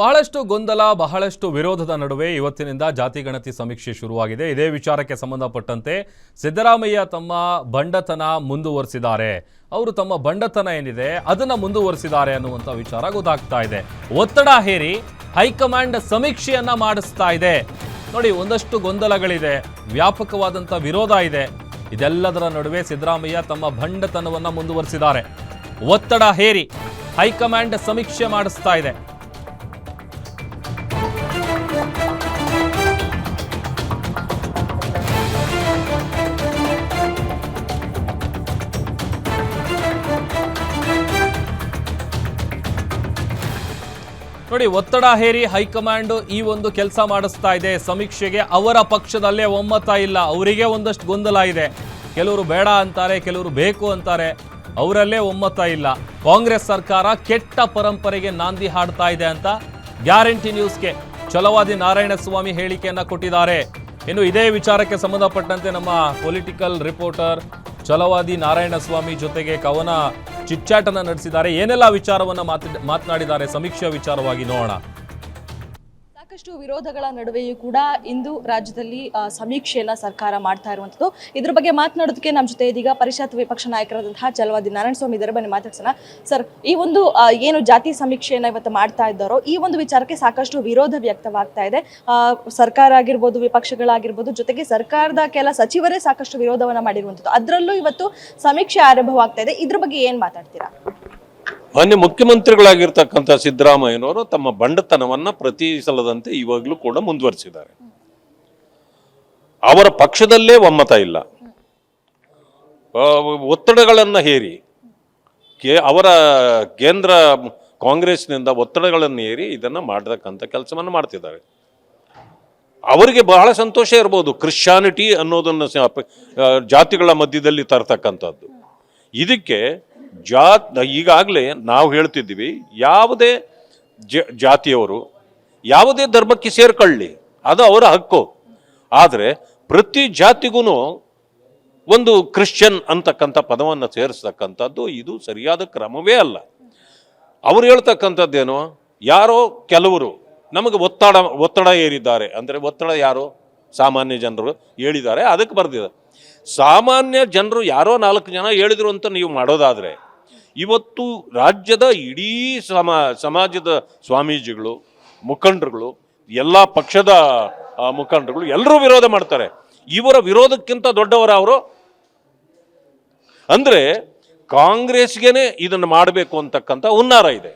ಬಹಳಷ್ಟು ಗೊಂದಲ ಬಹಳಷ್ಟು ವಿರೋಧದ ನಡುವೆ ಇವತ್ತಿನಿಂದ ಜಾತಿ ಗಣತಿ ಸಮೀಕ್ಷೆ ಶುರುವಾಗಿದೆ. ಇದೇ ವಿಚಾರಕ್ಕೆ ಸಂಬಂಧಪಟ್ಟಂತೆ ಸಿದ್ದರಾಮಯ್ಯ ತಮ್ಮ ಬಂಡತನ ಮುಂದುವರಿಸಿದ್ದಾರೆ. ಅವರು ತಮ್ಮ ಬಂಡತನ ಏನಿದೆ ಅದನ್ನು ಮುಂದುವರಿಸಿದ್ದಾರೆ ಅನ್ನುವಂಥ ವಿಚಾರ ಗೊತ್ತಾಗ್ತಾ ಇದೆ. ಒತ್ತಡ ಹೇರಿ ಹೈಕಮಾಂಡ್ ಸಮೀಕ್ಷೆಯನ್ನ ಮಾಡಿಸ್ತಾ ಇದೆ. ನೋಡಿ, ಒಂದಷ್ಟು ಗೊಂದಲಗಳಿದೆ, ವ್ಯಾಪಕವಾದಂಥ ವಿರೋಧ ಇದೆ. ಇದೆಲ್ಲದರ ನಡುವೆ ಸಿದ್ದರಾಮಯ್ಯ ತಮ್ಮ ಬಂಡತನವನ್ನು ಮುಂದುವರಿಸಿದ್ದಾರೆ. ಒತ್ತಡ ಹೇರಿ ಹೈಕಮಾಂಡ್ ಸಮೀಕ್ಷೆ ಮಾಡಿಸ್ತಾ ಇದೆ. ನೋಡಿ, ಒತ್ತಡ ಹೇರಿ ಹೈಕಮಾಂಡ್ ಈ ಒಂದು ಕೆಲಸ ಮಾಡಿಸ್ತಾ ಇದೆ. ಸಮೀಕ್ಷೆಗೆ ಅವರ ಪಕ್ಷದಲ್ಲೇ ಒಮ್ಮತ ಇಲ್ಲ. ಅವರಿಗೆ ಒಂದಷ್ಟು ಗೊಂದಲ ಇದೆ. ಕೆಲವರು ಬೇಡ ಅಂತಾರೆ, ಕೆಲವರು ಬೇಕು ಅಂತಾರೆ. ಅವರಲ್ಲೇ ಒಮ್ಮತ ಇಲ್ಲ. ಕಾಂಗ್ರೆಸ್ ಸರ್ಕಾರ ಕೆಟ್ಟ ಪರಂಪರೆಗೆ ನಾಂದಿ ಹಾಡ್ತಾ ಇದೆ ಅಂತ ಗ್ಯಾರಂಟಿ ನ್ಯೂಸ್ಗೆ ಛಲವಾದಿ ನಾರಾಯಣಸ್ವಾಮಿ ಹೇಳಿಕೆಯನ್ನ ಕೊಟ್ಟಿದ್ದಾರೆ. ಇನ್ನು ಇದೇ ವಿಚಾರಕ್ಕೆ ಸಂಬಂಧಪಟ್ಟಂತೆ ನಮ್ಮ ಪೊಲಿಟಿಕಲ್ ರಿಪೋರ್ಟರ್ ಛಲವಾದಿ ನಾರಾಯಣಸ್ವಾಮಿ ಜೊತೆಗೆ ಕವನ ಚಿಟ್ಚಾಟನ ನಡೆಸಿದ್ದಾರೆ. ಏನೆಲ್ಲ ವಿಚಾರವನ್ನ ಮಾತನಾಡಿದ್ದಾರೆ ಸಮೀಕ್ಷೆ ವಿಚಾರವಾಗಿ ನೋಡೋಣ. ಸಾಕಷ್ಟು ವಿರೋಧಗಳ ನಡುವೆಯೂ ಕೂಡ ಇಂದು ರಾಜ್ಯದಲ್ಲಿ ಸಮೀಕ್ಷೆಯನ್ನ ಸರ್ಕಾರ ಮಾಡ್ತಾ ಇರುವಂಥದ್ದು. ಇದ್ರ ಬಗ್ಗೆ ಮಾತನಾಡೋದಕ್ಕೆ ನಮ್ಮ ಜೊತೆ ಇದೀಗ ಪರಿಷತ್ ವಿಪಕ್ಷ ನಾಯಕರಾದಂತಹ ಛಲವಾದಿ ನಾರಾಯಣಸ್ವಾಮಿ ಇದರ ಬನ್ನಿ ಮಾತಾಡ್ಸೋಣ. ಸರ್, ಈ ಒಂದು ಏನು ಜಾತಿ ಸಮೀಕ್ಷೆಯನ್ನ ಇವತ್ತು ಮಾಡ್ತಾ ಇದ್ದಾರೋ ಈ ಒಂದು ವಿಚಾರಕ್ಕೆ ಸಾಕಷ್ಟು ವಿರೋಧ ವ್ಯಕ್ತವಾಗ್ತಾ ಇದೆ. ಸರ್ಕಾರ ಆಗಿರ್ಬೋದು, ವಿಪಕ್ಷಗಳಾಗಿರ್ಬೋದು, ಜೊತೆಗೆ ಸರ್ಕಾರದ ಕೆಲ ಸಚಿವರೇ ಸಾಕಷ್ಟು ವಿರೋಧವನ್ನ ಮಾಡಿರುವಂಥದ್ದು. ಅದರಲ್ಲೂ ಇವತ್ತು ಸಮೀಕ್ಷೆ ಆರಂಭವಾಗ್ತಾ ಇದೆ. ಇದ್ರ ಬಗ್ಗೆ ಏನ್ ಮಾತಾಡ್ತೀರಾ? ಮಾನ್ಯ ಮುಖ್ಯಮಂತ್ರಿಗಳಾಗಿರ್ತಕ್ಕಂಥ ಸಿದ್ದರಾಮಯ್ಯನವರು ತಮ್ಮ ಬಂಡತನವನ್ನ ಪ್ರತಿ ಸಲದಂತೆ ಇವಾಗಲೂ ಕೂಡ ಮುಂದುವರಿಸಿದ್ದಾರೆ. ಅವರ ಪಕ್ಷದಲ್ಲೇ ಒಮ್ಮತ ಇಲ್ಲ. ಒತ್ತಡಗಳನ್ನ ಹೇರಿ ಅವರ ಕೇಂದ್ರ ಕಾಂಗ್ರೆಸ್ನಿಂದ ಒತ್ತಡಗಳನ್ನು ಹೇರಿ ಇದನ್ನ ಮಾಡತಕ್ಕಂಥ ಕೆಲಸವನ್ನು ಮಾಡ್ತಿದ್ದಾರೆ. ಅವರಿಗೆ ಬಹಳ ಸಂತೋಷ ಇರ್ಬೋದು ಕ್ರಿಶ್ಚಿಯಾನಿಟಿ ಅನ್ನೋದನ್ನು ಜಾತಿಗಳ ಮಧ್ಯದಲ್ಲಿ ತರ್ತಕ್ಕಂಥದ್ದು. ಇದಕ್ಕೆ ಈಗಾಗಲೇ ನಾವು ಹೇಳ್ತಿದ್ದೀವಿ, ಯಾವುದೇ ಜಾತಿಯವರು ಯಾವುದೇ ಧರ್ಮಕ್ಕೆ ಸೇರ್ಕೊಳ್ಳಿ, ಅದು ಅವರ ಹಕ್ಕು. ಆದರೆ ಪ್ರತಿ ಜಾತಿಗೂ ಒಂದು ಕ್ರಿಶ್ಚಿಯನ್ ಅಂತಕ್ಕಂಥ ಪದವನ್ನು ಸೇರಿಸ್ತಕ್ಕಂಥದ್ದು ಇದು ಸರಿಯಾದ ಕ್ರಮವೇ ಅಲ್ಲ. ಅವರು ಹೇಳ್ತಕ್ಕಂಥದ್ದೇನು, ಯಾರೋ ಕೆಲವರು ನಮಗೆ ಒತ್ತಡ ಏರಿದ್ದಾರೆ ಅಂದರೆ, ಒತ್ತಡ ಯಾರು? ಸಾಮಾನ್ಯ ಜನರು ಹೇಳಿದ್ದಾರೆ, ಅದಕ್ಕೆ ಬರ್ದಿದೆ. ಸಾಮಾನ್ಯ ಜನರು ಯಾರೋ 4 ಜನ ಹೇಳಿದ್ರು ಅಂತ ನೀವು ಮಾಡೋದಾದರೆ, ಇವತ್ತು ರಾಜ್ಯದ ಇಡೀ ಸಮಾಜದ ಸ್ವಾಮೀಜಿಗಳು, ಮುಖಂಡರುಗಳು, ಎಲ್ಲ ಪಕ್ಷದ ಮುಖಂಡರುಗಳು ಎಲ್ಲರೂ ವಿರೋಧ ಮಾಡ್ತಾರೆ. ಇವರ ವಿರೋಧಕ್ಕಿಂತ ದೊಡ್ಡವರ ಅವರು ಅಂದರೆ ಕಾಂಗ್ರೆಸ್ಗೆನೆ ಇದನ್ನು ಮಾಡಬೇಕು ಅಂತಕ್ಕಂಥ ಹುನ್ನಾರ ಇದೆ.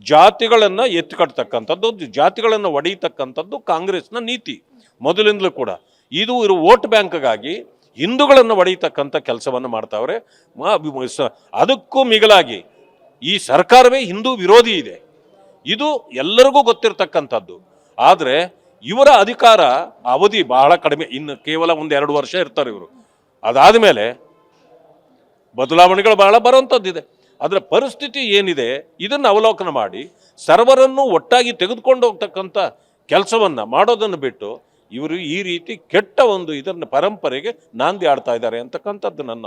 ಜಾತಿಗಳನ್ನು ಎತ್ತಿಕಟ್ತಕ್ಕಂಥದ್ದು, ಜಾತಿಗಳನ್ನು ಒಡೆಯತಕ್ಕಂಥದ್ದು ಕಾಂಗ್ರೆಸ್ನ ನೀತಿ ಮೊದಲಿಂದಲೂ ಕೂಡ. ಇದು ವೋಟ್ ಬ್ಯಾಂಕ್ಗಾಗಿ ಹಿಂದೂಗಳನ್ನು ಒಡೆಯತಕ್ಕಂಥ ಕೆಲಸವನ್ನು ಮಾಡ್ತಾವ್ರೆ. ಅದಕ್ಕೂ ಮಿಗಿಲಾಗಿ ಈ ಸರ್ಕಾರವೇ ಹಿಂದೂ ವಿರೋಧಿ ಇದೆ, ಇದು ಎಲ್ಲರಿಗೂ ಗೊತ್ತಿರತಕ್ಕಂಥದ್ದು. ಆದರೆ ಇವರ ಅಧಿಕಾರ ಅವಧಿ ಬಹಳ ಕಡಿಮೆ, ಇನ್ನು ಕೇವಲ 1-2 ವರ್ಷ ಇರ್ತಾರೆ ಇವರು. ಅದಾದ ಮೇಲೆ ಬದಲಾವಣೆಗಳು ಬಹಳ ಬರುವಂಥದ್ದಿದೆ. ಅದರ ಪರಿಸ್ಥಿತಿ ಏನಿದೆ ಇದನ್ನು ಅವಲೋಕನ ಮಾಡಿ ಸರ್ವರನ್ನು ಒಟ್ಟಾಗಿ ತೆಗೆದುಕೊಂಡು ಹೋಗ್ತಕ್ಕಂಥ ಕೆಲಸವನ್ನು ಮಾಡೋದನ್ನು ಬಿಟ್ಟು ಇವರು ಈ ರೀತಿ ಕೆಟ್ಟ ಒಂದು ಇದನ್ನ ಪರಂಪರೆಗೆ ನಾಂದಿ ಆಡ್ತಾ ಇದ್ದಾರೆ ಅಂತಕ್ಕಂಥದ್ದು ನನ್ನ